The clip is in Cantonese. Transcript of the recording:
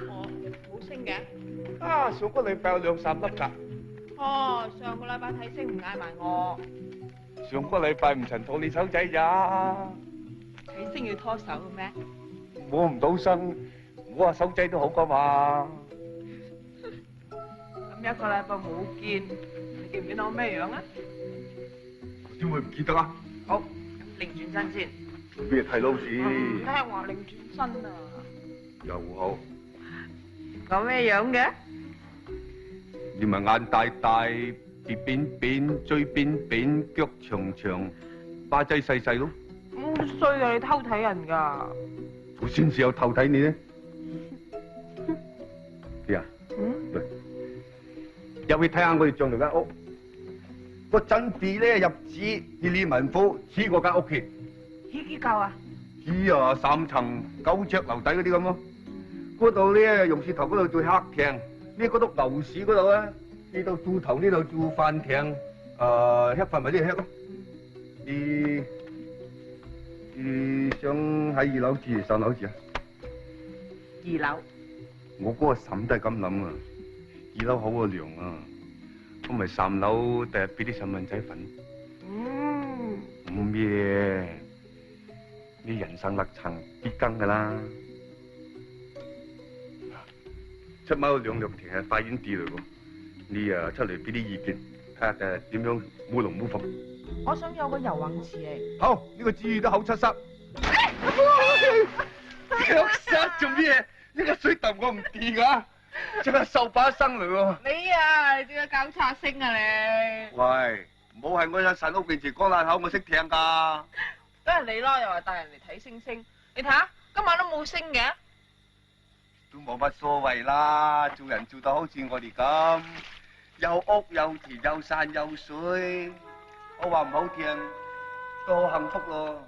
我冇升嘅。啊，上個禮拜有2、3粒㗎。哦，上個禮拜睇星唔嗌埋我。上個禮拜唔曾拖你手仔咋？睇星要拖手嘅咩？摸唔到身，摸下手仔都好㗎嘛。咁一個禮拜冇見，你記唔記得我咩樣啊？點會唔記得啊？好，擰轉身先。咩睇老鼠？梗係話擰轉身啊！又好。講咩樣嘅？你咪眼大大，鼻扁扁，嘴扁扁，腳長長，巴仔細細咯。咁衰啊！你偷睇人㗎？我先至有偷睇你咧。咩啊？嚟入去睇下我哋丈量間屋。個陣地咧入紙，二李文虎起嗰間屋企。起幾嚿啊？起啊3層9隻樓底嗰啲咁咯。嗰度咧榕樹頭嗰度做客廳，呢嗰度牛屎嗰度啊，呢度豬頭呢度做飯廳，吃飯咪呢度吃咯。你想喺2樓住3樓住啊？2樓。我嗰個嬸都係咁諗啊，2樓好個涼啊，咁咪3樓第日俾啲細蚊仔瞓。冇咩，你人生歷程必經噶啦。出貓2兩條係花園地嚟喎，你啊出嚟俾啲意見，睇下點樣舞龍舞鳳。我想有個游泳池嚟。好，呢個主意都好出色。腳濕做咩？呢個水揼我唔掂噶，真係手把生嚟喎。你啊，你點解搞叉星啊你？喂，唔好係我喺神屋面前講爛口，我識聽噶。都係你咯，又話帶人嚟睇星星。你睇下，今晚都冇星嘅。都冇乜所謂啦，做人做到好似我哋咁，有屋有田有山有水，我話唔好聽，都好幸福咯。